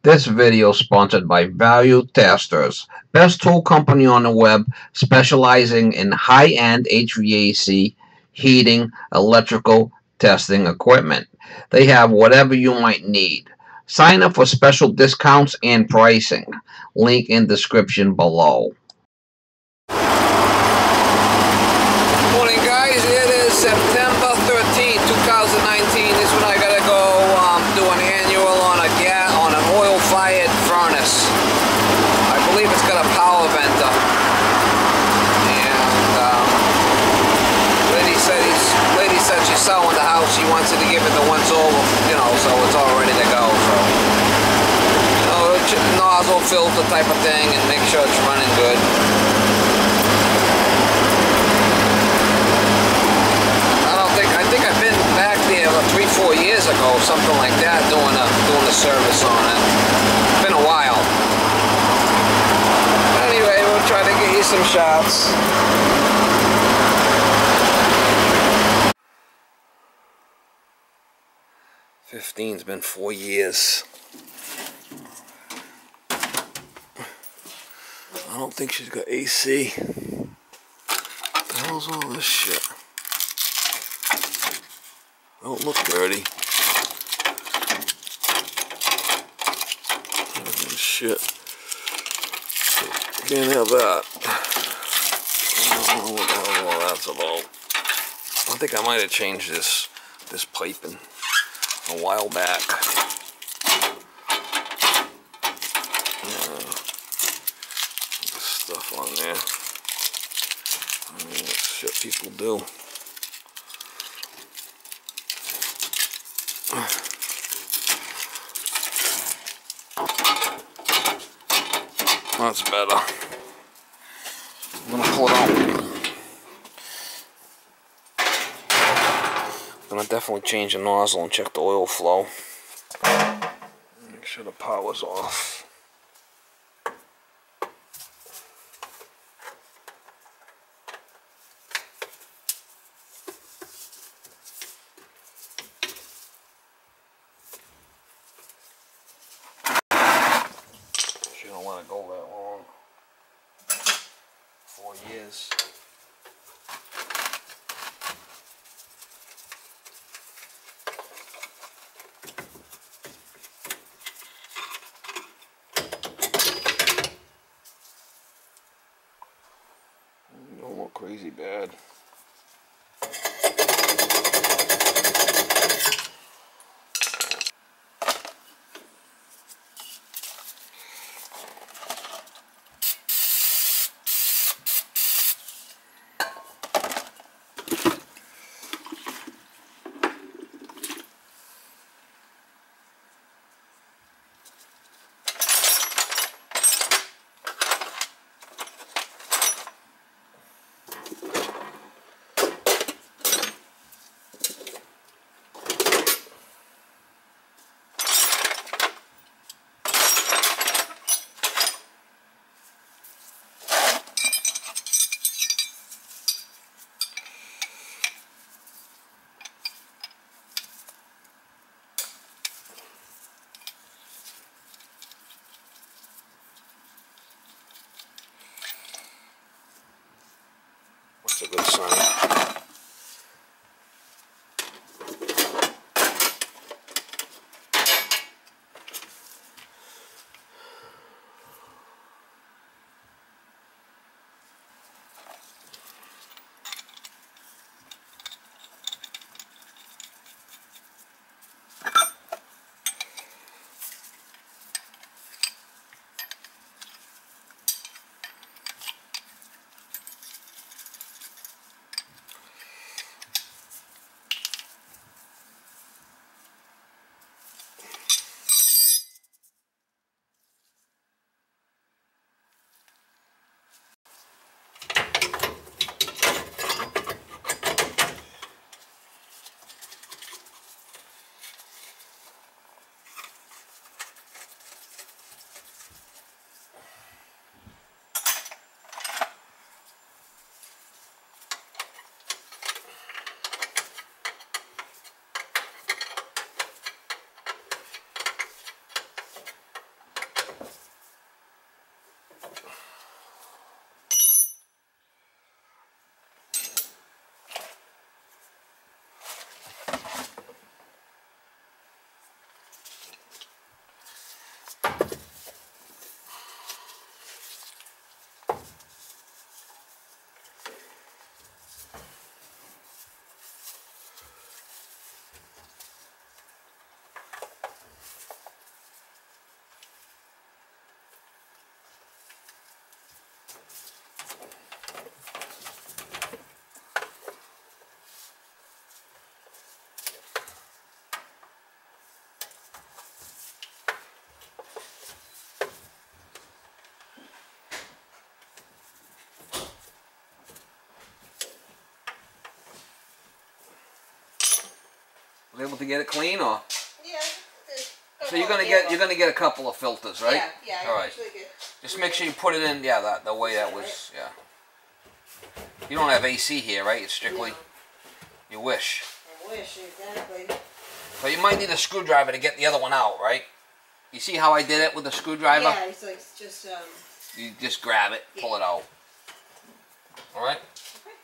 This video is sponsored by Value Testers, best tool company on the web specializing in high-end HVAC, heating, electrical testing equipment. They have whatever you might need. Sign up for special discounts and pricing. Link in description below. Morning guys, it is September 13, 2019. This one I gotta go do an annual on an oil-fired furnace. I believe it's got a power venter. And lady said she's selling the house. She wants it to give it the once over, so it's all ready to go. So, nozzle filter type of thing, and make sure it's running good. I think I've been back there 3-4 years ago, something like that, doing a service on it. It's been a while. Anyway, we'll try to get you some shots. It's been 4 years. I don't think she's got AC. What the hell's all this shit? Don't look dirty. Oh, shit. Can't have that. I don't know what the hell all that's about. I think I might have changed this piping a while back. This stuff on there. I mean, that's shit people do. That's better. I'm gonna pull it out. I'm gonna definitely change the nozzle and check the oil flow. Make sure the power's off. You don't want to go that long. 4 years. Don't look crazy bad. Was able to get it clean, or? Yeah. So you're gonna get a couple of filters, right? Yeah. All right. Just make sure you put it in. Yeah, the way that was. Yeah. You don't have AC here, right? It's strictly. No. You wish. I wish, exactly. But you might need a screwdriver to get the other one out, right? You see how I did it with the screwdriver? Yeah, it's like just You just grab it, pull it out. All right. Okay.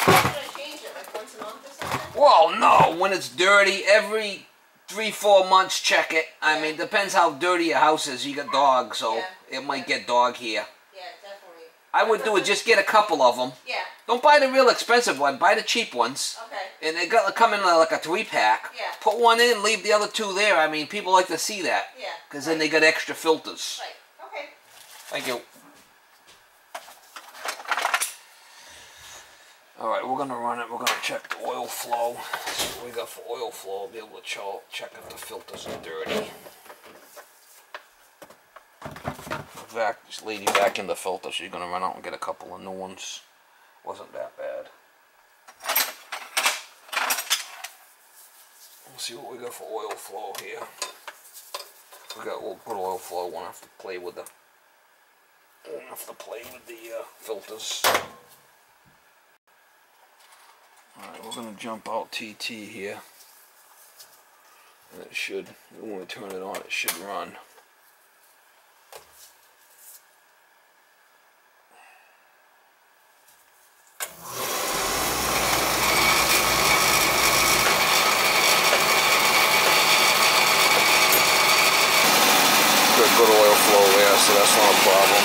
Should I change it like once a month or something? Well, no. When it's dirty, every 3-4 months, check it. I mean, depends how dirty your house is. You got dogs, so it might get dog here. Yeah, definitely. I would do it. Just get a couple of them. Yeah. Don't buy the real expensive one. Buy the cheap ones. Okay. And they got to come in like a 3-pack. Yeah. Put one in, leave the other 2 there. I mean, people like to see that. Yeah. Because then they got extra filters. Right. Okay. Thank you. All right, we're gonna run it. We're gonna check the oil flow. See what we got for oil flow. Be able to check if the filters are dirty. This lady back in the filter. She's gonna run out and get a couple of new ones. Wasn't that bad. We'll see what we got for oil flow here. We got good oil flow. Won't have to play with the filters. Alright, we're gonna jump out TT here. And it should, when we turn it on, it should run. Good oil flow there, so that's not a problem.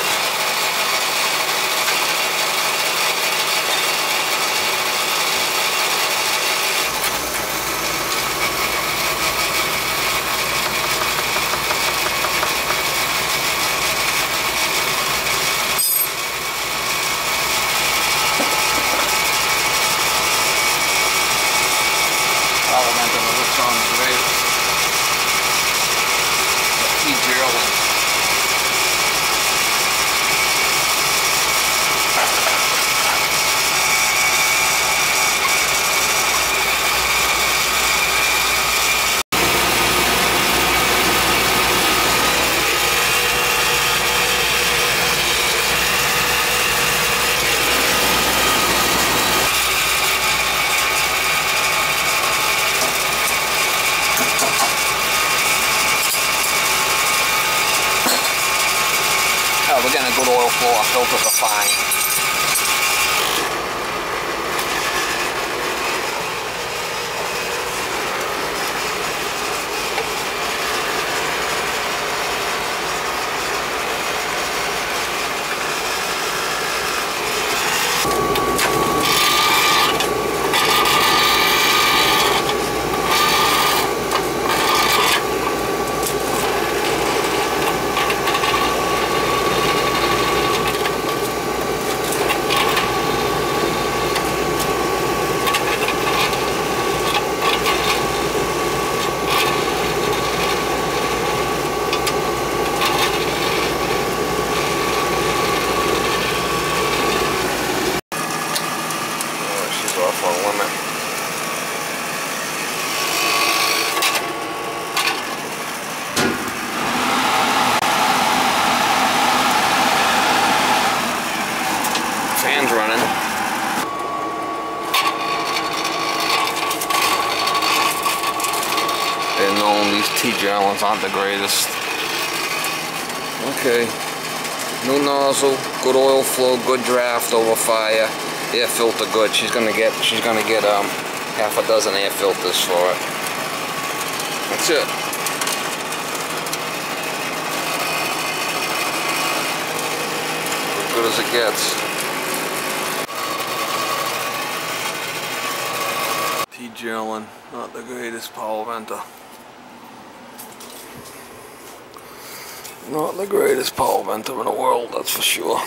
We're getting a good oil flow, our filters are fine. Fan's running. And knowing these TGR ones aren't the greatest. Okay. New nozzle, good oil flow, good draft over fire. Air filter good. She's gonna get half a dozen air filters for it. That's it. As good as it gets. T-Gerlin, not the greatest power venter. Not the greatest power venter in the world, that's for sure.